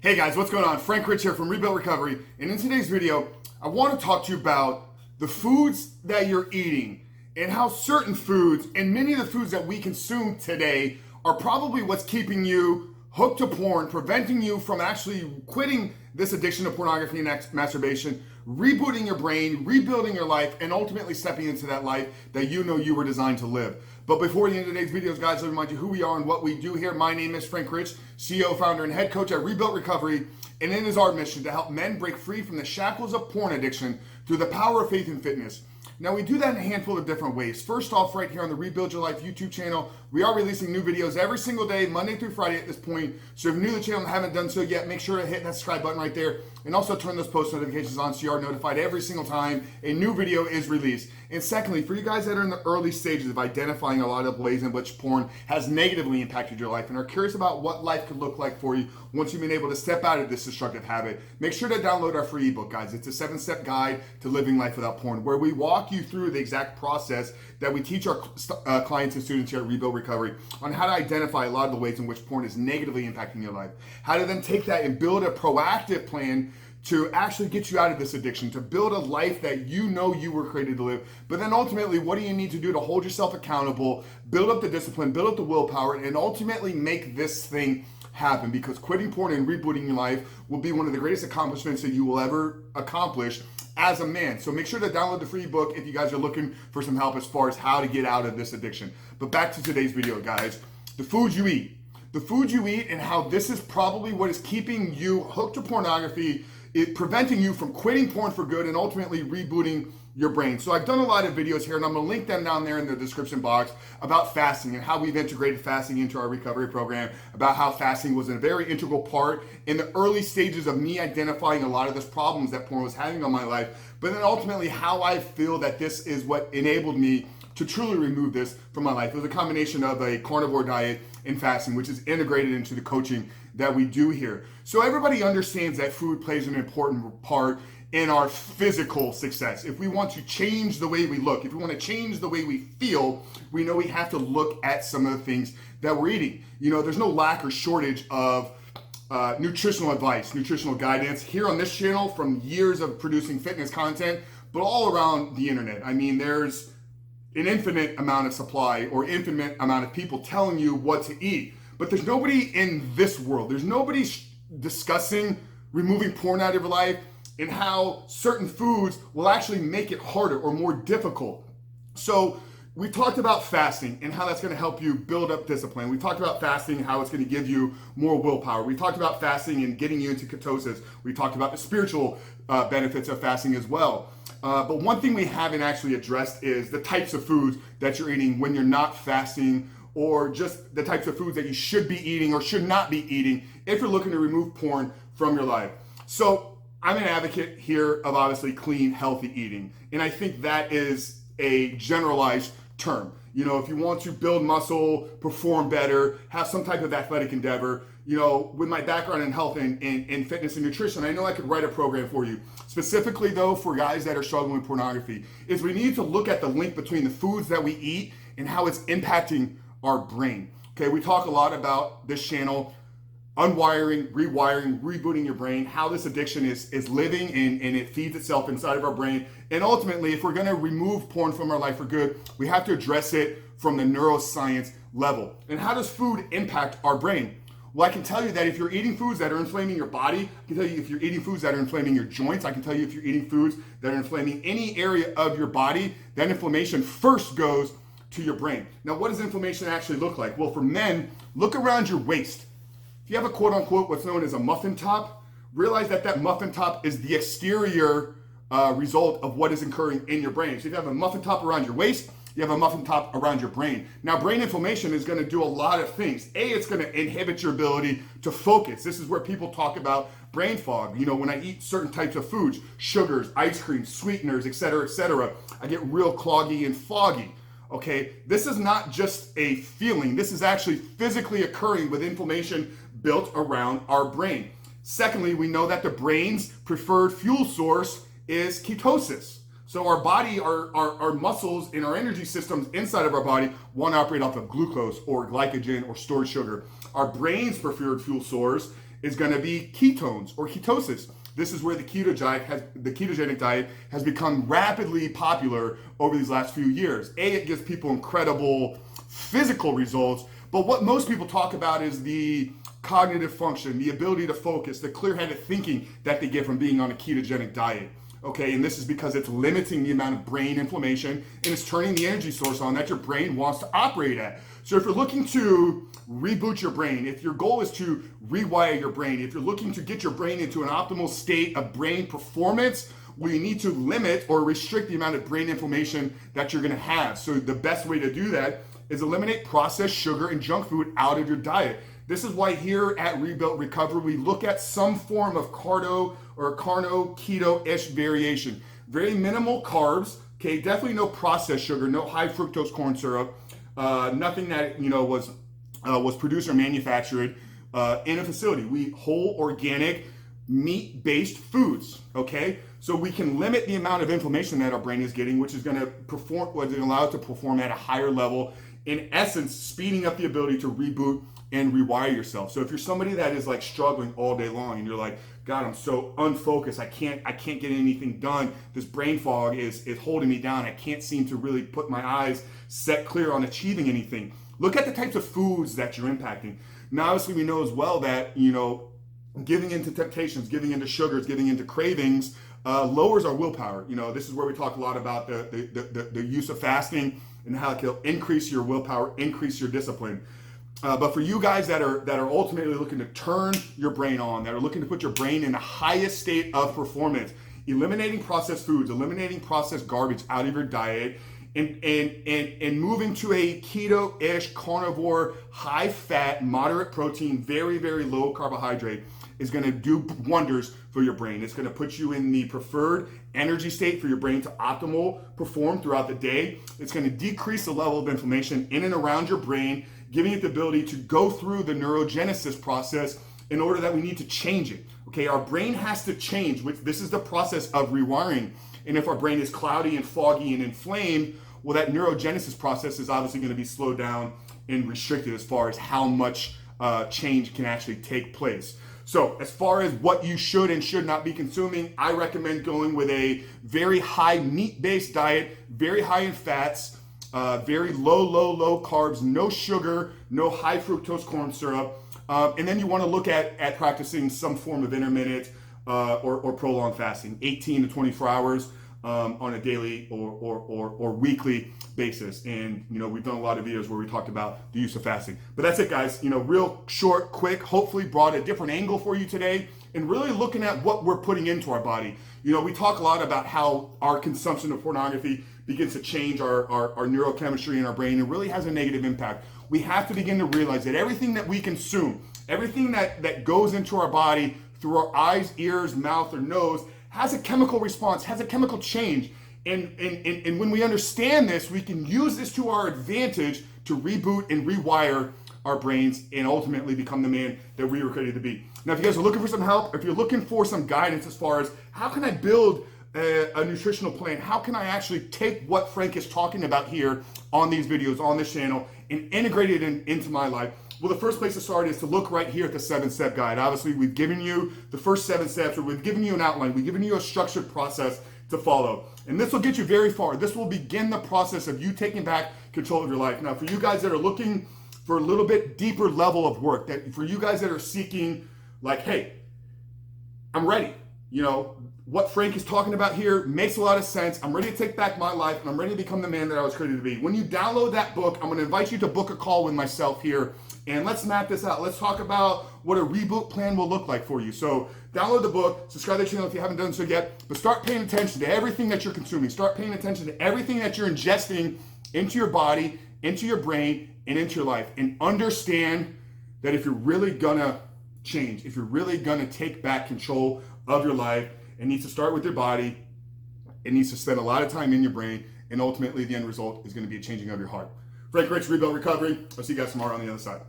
Hey guys, what's going on? Frank Rich here from Rebuilt Recovery, and in today's video, I want to talk to you about the foods that you're eating and how certain foods and many of the foods that we consume today are probably what's keeping you hooked to porn, preventing you from actually quitting this addiction to pornography and masturbation, rebooting your brain, rebuilding your life, and ultimately stepping into that life that you know you were designed to live. But before the end of today's videos, guys, let me remind you who we are and what we do here. My name is Frank Rich, CEO, founder, and head coach at Rebuilt Recovery, and it is our mission to help men break free from the shackles of porn addiction through the power of faith and fitness. Now, we do that in a handful of different ways. First off, right here on the Rebuild Your Life YouTube channel, we are releasing new videos every single day, Monday through Friday at this point. So if you're new to the channel and haven't done so yet, make sure to hit that subscribe button right there and also turn those post notifications on so you are notified every single time a new video is released. And secondly, for you guys that are in the early stages of identifying a lot of ways in which porn has negatively impacted your life and are curious about what life could look like for you once you've been able to step out of this destructive habit, make sure to download our free ebook, guys. It's a 7-step guide to living life without porn, where we walk you through the exact process that we teach our clients and students here at Rebuild Recovery on how to identify a lot of the ways in which porn is negatively impacting your life, how to then take that and build a proactive plan to actually get you out of this addiction, to build a life that you know you were created to live. But then ultimately, what do you need to do to hold yourself accountable, build up the discipline, build up the willpower, and ultimately make this thing happen? Because quitting porn and rebooting your life will be one of the greatest accomplishments that you will ever accomplish as a man. So make sure to download the free book if you guys are looking for some help as far as how to get out of this addiction. But back to today's video, guys. The foods you eat. The foods you eat and how this is probably what is keeping you hooked to pornography, preventing you from quitting porn for good and ultimately rebooting your brain. So I've done a lot of videos here, and I'm gonna link them down there in the description box about fasting and how we've integrated fasting into our recovery program, about how fasting was a very integral part in the early stages of me identifying a lot of those problems that porn was having on my life, but then ultimately how I feel that this is what enabled me to truly remove this from my life. It was a combination of a carnivore diet and fasting, which is integrated into the coaching that we do here. So everybody understands that food plays an important part in our physical success. If we want to change the way we look, if we want to change the way we feel, we know we have to look at some of the things that we're eating. You know, there's no lack or shortage of nutritional advice, nutritional guidance here on this channel from years of producing fitness content, but all around the internet. I mean, there's an infinite amount of supply or infinite amount of people telling you what to eat. But there's nobody in this world, there's nobody discussing removing porn out of your life and how certain foods will actually make it harder or more difficult. So we talked about fasting and how that's gonna help you build up discipline. We talked about fasting and how it's gonna give you more willpower. We talked about fasting and getting you into ketosis. We talked about the spiritual benefits of fasting as well. But one thing we haven't actually addressed is the types of foods that you're eating when you're not fasting, or just the types of foods that you should be eating or should not be eating if you're looking to remove porn from your life. So I'm an advocate here of obviously clean, healthy eating. And I think that is a generalized term. You know, if you want to build muscle, perform better, have some type of athletic endeavor, you know, with my background in health and fitness and nutrition, I know I could write a program for you. Specifically though, for guys that are struggling with pornography, is we need to look at the link between the foods that we eat and how it's impacting our brain. Okay, we talk a lot about this channel, unwiring, rewiring, rebooting your brain, how this addiction is living and it feeds itself inside of our brain. And ultimately, if we're gonna remove porn from our life for good, we have to address it from the neuroscience level. And how does food impact our brain? Well, I can tell you that if you're eating foods that are inflaming your body, I can tell you if you're eating foods that are inflaming your joints, I can tell you if you're eating foods that are inflaming any area of your body, that inflammation first goes to your brain. Now, what does inflammation actually look like? Well, for men, look around your waist. If you have a quote unquote what's known as a muffin top, realize that that muffin top is the exterior result of what is occurring in your brain. So if you have a muffin top around your waist, you have a muffin top around your brain. Now, brain inflammation is gonna do a lot of things. It's gonna inhibit your ability to focus. This is where people talk about brain fog. You know, when I eat certain types of foods, sugars, ice cream, sweeteners, et cetera, I get real cloggy and foggy. Okay, this is not just a feeling. This is actually physically occurring with inflammation built around our brain. Secondly, we know that the brain's preferred fuel source is ketosis. So our body, our muscles, and our energy systems inside of our body want to operate off of glucose or glycogen or stored sugar. Our brain's preferred fuel source is going to be ketones or ketosis. This is where the ketogenic diet has become rapidly popular over these last few years. It gives people incredible physical results, but what most people talk about is the cognitive function, the ability to focus, the clear-headed thinking that they get from being on a ketogenic diet. Okay, and this is because it's limiting the amount of brain inflammation and it's turning the energy source on that your brain wants to operate at. So if you're looking to reboot your brain, if your goal is to rewire your brain, if you're looking to get your brain into an optimal state of brain performance, we need to limit or restrict the amount of brain inflammation that you're gonna have. So the best way to do that is eliminate processed sugar and junk food out of your diet. This is why here at Rebuilt Recovery, we look at some form of carno or carno keto-ish variation. Very minimal carbs, okay? Definitely no processed sugar, no high fructose corn syrup, nothing that was produced or manufactured in a facility. We whole organic meat-based foods, okay? So we can limit the amount of inflammation that our brain is getting, which is going to allow it to perform at a higher level. In essence, speeding up the ability to reboot and rewire yourself. So if you're somebody that is like struggling all day long and you're like, God, I'm so unfocused, I can't get anything done. This brain fog is holding me down. I can't seem to really put my eyes set clear on achieving anything. Look at the types of foods that you're impacting. Now, obviously, we know as well that, giving into temptations, giving into sugars, giving into cravings lowers our willpower. This is where we talk a lot about the use of fasting and how it can increase your willpower, increase your discipline. But for you guys that are ultimately looking to turn your brain on, that are looking to put your brain in the highest state of performance, eliminating processed foods, eliminating processed garbage out of your diet, and moving to a keto-ish, carnivore, high-fat, moderate protein, very, very low carbohydrate is going to do wonders for your brain. It's going to put you in the preferred energy state for your brain to optimal perform throughout the day. It's going to decrease the level of inflammation in and around your brain, giving it the ability to go through the neurogenesis process in order that we need to change it. Okay, our brain has to change, which this is the process of rewiring. And if our brain is cloudy and foggy and inflamed, well, that neurogenesis process is obviously going to be slowed down and restricted as far as how much change can actually take place. So as far as what you should and should not be consuming, I recommend going with a very high meat-based diet, very high in fats, very low carbs, no sugar, no high fructose corn syrup. And then you want to look at practicing some form of intermittent or prolonged fasting, 18 to 24 hours on a daily or weekly basis. And, we've done a lot of videos where we talked about the use of fasting. But that's it, guys. Real short, quick, hopefully brought a different angle for you today and really looking at what we're putting into our body. We talk a lot about how our consumption of pornography begins to change our neurochemistry in our brain and really has a negative impact. We have to begin to realize that everything that we consume, everything that goes into our body through our eyes, ears, mouth, or nose has a chemical response, has a chemical change. And when we understand this, we can use this to our advantage to reboot and rewire our brains and ultimately become the man that we were created to be. Now, if you guys are looking for some help, if you're looking for some guidance as far as how can I build a nutritional plan, how can I actually take what Frank is talking about here on these videos, on this channel, and integrate it into my life? Well, the first place to start is to look right here at the 7-step guide. Obviously, we've given you the first 7 steps, or we've given you an outline. We've given you a structured process to follow. And this will get you very far. This will begin the process of you taking back control of your life. Now, for you guys that are looking for a little bit deeper level of work, that for you guys that are seeking, like, hey, I'm ready. What Frank is talking about here makes a lot of sense. I'm ready to take back my life, and I'm ready to become the man that I was created to be. When you download that book, I'm going to invite you to book a call with myself here, and let's map this out. Let's talk about what a reboot plan will look like for you. So download the book, subscribe to the channel if you haven't done so yet, but start paying attention to everything that you're consuming. Start paying attention to everything that you're ingesting into your body, into your brain, and into your life. And understand that if you're really gonna change, if you're really gonna take back control of your life, it needs to start with your body. It needs to spend a lot of time in your brain, and ultimately the end result is going to be a changing of your heart. Frank Rich, Rebuilt Recovery. I'll see you guys tomorrow on the other side.